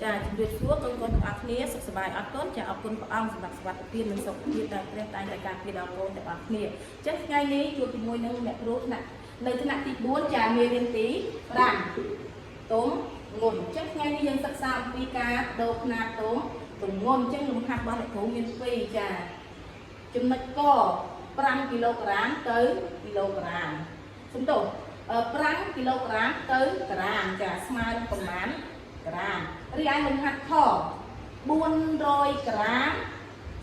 ចាជំរាបសួរកូនទាំងអស់គ្នាសុខសប្បាយអរគុណចាអរគុណព្រះអង្គសម្រាប់សុខភាពនិងសុខភាពដែលព្រះតែងតែការពារដល់កូនទាំងអស់គ្នាចឹងថ្ងៃនេះជួបជាមួយនឹងអ្នកគ្រូថ្នាក់នៅថ្នាក់ទី4ចាមេរៀនទី5តុងងុនចឹងថ្ងៃនេះយើងសិក្សាអំពីការបដូរខ្នាតតុងងុនចឹងលំហាត់របស់អ្នកគ្រូមាន2ចាចំណុចក5គីឡូក្រាមទៅគីឡូក្រាមសំដៅ5គីឡូក្រាមទៅក្រាមចាស្មើនឹងប្រមាណក្រាមរីឯលំហាត់ខ400ក្រាម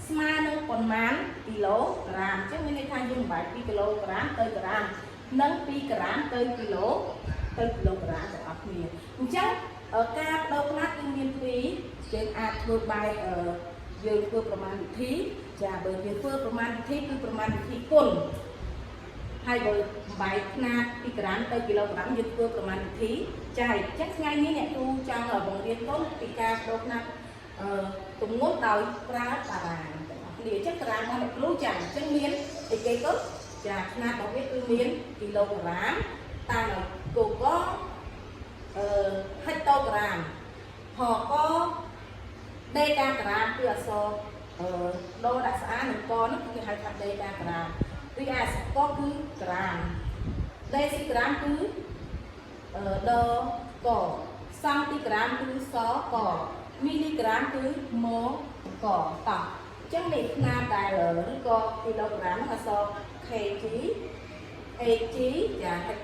ស្មើនឹងប្រមាណគីឡូក្រាមអញ្ចឹងមានន័យថាយើងបែក2គីឡូក្រាមទៅក្រាមនិង2ក្រាមទៅគីឡូក្រាមទាំងអស់គ្នាអញ្ចឹងការបដូរខ្នាតគឺមាន2យើងអាចធ្វើបែបយើងធ្វើប្រមាណវិធីចាបើយើងធ្វើប្រមាណវិធីគឺប្រមាណវិធីគុណហើយបើបែកខ្នាត2ក្រាមទៅគីឡូក្រាមយើងធ្វើប្រមាណវិធីចាអញ្ចឹងថ្ងៃនេះអ្នកគ្រូចង់បង្រៀនកូនពីការបដូរខ្នាតទម្ងន់ដោយប្រើតារាងទាំងអស់គ្នាអញ្ចឹងតារាងរបស់អ្នកគ្រូចាអញ្ចឹងមានអីគេទៅចាខ្នាតរបស់វាគឺមានគីឡូក្រាមតាមឲ្យកូកហិកតូក្រាមហកដេកាក្រាមគឺអក្សរដូដាក់ស្អាតនិងកនោះគឺហៅថាដេកាក្រាមរីឯអក្សរកគឺក្រាមដេស៊ីក្រាមគឺដកសង់ទីក្រាមគឺសកមីលីក្រាមគឺម៉កតោះអញ្ចឹងនេះខ្នាតដែលឬក៏គីឡូក្រាមអក្សរ kg ag ចាហិក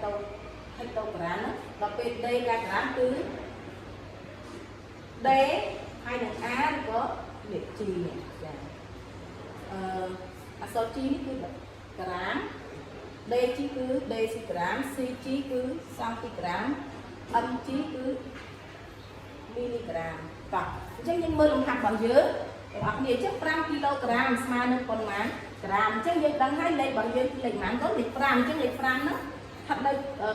តូក្រាមដល់ពេលដេកាក្រាមគឺដេហើយនឹង a ឬក៏លេខ g នេះចាអក្សរ g នេះគឺក្រាម dg គឺដេស៊ីក្រាម cg គឺសង់ទីក្រាម mg គឺមីលីក្រាមតោះអញ្ចឹងយើងមើលលំហាត់របស់យើងទាំងអស់គ្នាអញ្ចឹង5គីឡូក្រាមស្មើនឹងប៉ុន្មានក្រាមអញ្ចឹងយើងដឹងហើយលេខរបស់យើងលេខប៉ុន្មានទៅលេខ5អញ្ចឹងលេខ5ហ្នឹងហាត់នៅ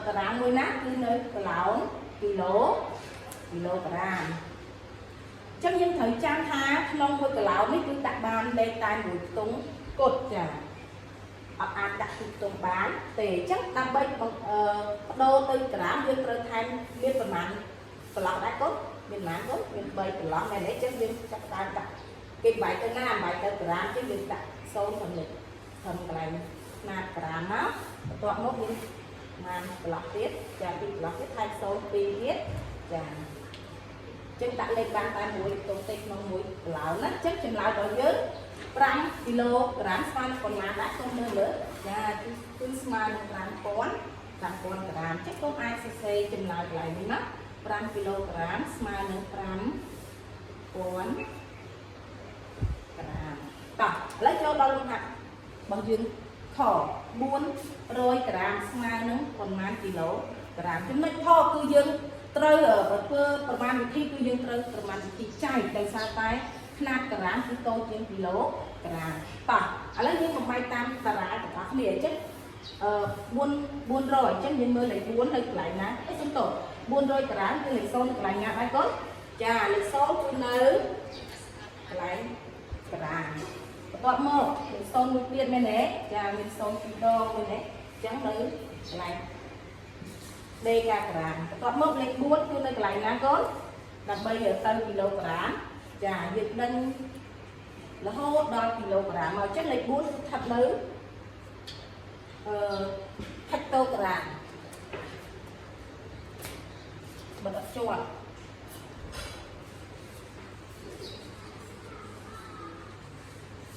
ក្រាមមួយណាគឺនៅកន្លោនគីឡូក្រាមអញ្ចឹងយើងត្រូវចាំថាក្នុង1គីឡូនេះគឺដាក់បានលេខតែមួយខ្ទង់គត់ចាអត់អាចដាក់ទីខ្ទង់បានទេអញ្ចឹងដើម្បីបដូរទៅក្រាមយើងត្រូវថែមមានប្រមាណប្រឡោះដែរកូនមានប្រមាណកូនមាន3ប្រឡោះមែនទេអញ្ចឹងយើងចាប់តាមដាក់គេបែកទៅណាបែកទៅក្រាមអញ្ចឹងយើងដាក់0ខាងនេះធំកន្លែងខ្នាតក្រាមមកបន្ទាប់មកយើងបានប្រឡោះទៀតចាពីប្រឡោះទៀតថែម0 2ទៀតចាចឹងដាក់លេខបានតែមួយខ្ទង់តិចក្នុងមួយប្រឡោះណាអញ្ចឹងចម្លើយរបស់យើង5គីឡូក្រាមស្មើនឹងប៉ុន្មានដែរសូមមើលលើចាគឺស្មើនឹង5000ក្រាមចឹងកូនអាចសរសេរចម្លើយកន្លែងនេះណា5គីឡូក្រាមស្មើនឹង5000ក្រាមតោះឥឡូវចូលដល់លំហាត់របស់យើងខ400ក្រាមស្មើនឹងប៉ុន្មានគីឡូក្រាមចំណុចខគឺយើងត្រូវធ្វើប្រមាណវិធីគឺយើងត្រូវប្រមាណវិធីចែកដោយសារតែខ្នាតក្រាមគឺតូចជាងគីឡូក្រាមតោះឥឡូវយើងបំបែកតាមតារាងទាំងអស់គ្នាអញ្ចឹង400អញ្ចឹងយើងមើលលេខ4នៅកន្លែងណាអីសំទោស400ក្រាមគឺលេខ0នៅកន្លែងណាដែរកូនចាលេខ0គឺនៅកន្លែងក្រាមបន្ទាប់មកលេខ0មួយទៀតមែនទេចាមាន0ពីរដងមែនទេអញ្ចឹងនៅកន្លែងដេកាក្រាមបន្ទាប់មកលេខ4គឺនៅកន្លែងណាកូនដើម្បីទៅគីឡូក្រាមចាយើងដឹងរហូតដល់គីឡូក្រាមមកអញ្ចឹងលេខ4គឺស្ថិតនៅហិកតូក្រាមបើអត់ជាប់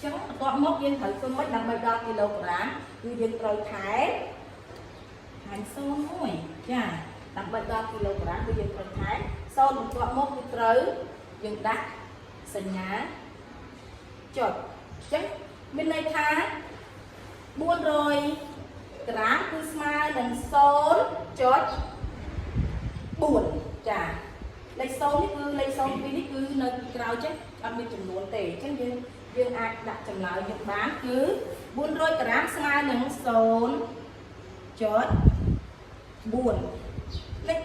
ចឹងបន្ទាប់មកយើងត្រូវធ្វើម៉េចដើម្បីដល់គីឡូក្រាមគឺយើងត្រូវថែម0.1ចាដើម្បីដល់គីឡូក្រាមគឺយើងត្រូវថែម0បន្ទាប់មកគឺត្រូវយើងដាក់សញ្ញាចុចអញ្ចឹងមានន័យថា400ក្រាមគឺស្មើនឹង0.4ចាលេខ0នេះគឺលេខ02នេះគឺនៅក្រៅចឹងអត់មានចំនួនទេអញ្ចឹងយើងអាចដាក់ចម្លើយយកបានគឺ400ក្រាមស្មើនឹង0.4លេខ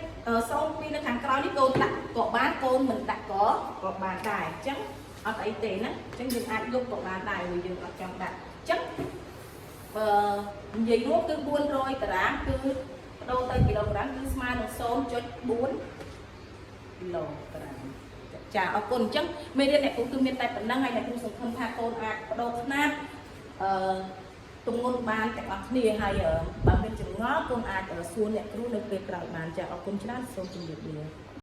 02នៅខាងក្រោយនេះកូនដាក់ក៏បានកូនមិនដាក់ក៏បានដែរអញ្ចឹងអត់អីទេណាអញ្ចឹងយើងអាចយកក៏បានដែរព្រោះយើងអត់ចង់ដាក់អញ្ចឹងនិយាយរួមគឺ400ក្រាមគឺបដូរទៅគីឡូក្រាមគឺស្មើនឹង0.4 kilogram ចាអរគុណអញ្ចឹងមេរៀនអ្នកគ្រូគឺមានតែប៉ុណ្ណឹងហើយអ្នកគ្រូសង្ឃឹមថាកូនអាចបដូរຂະຫນាតទម្ងន់បានទាំងអស់គ្នាហើយបើមានចម្ងល់កូនអាចសួរអ្នកគ្រូនៅពេលក្រោយបានចាអរគុណច្រើនសូមជម្រាបលា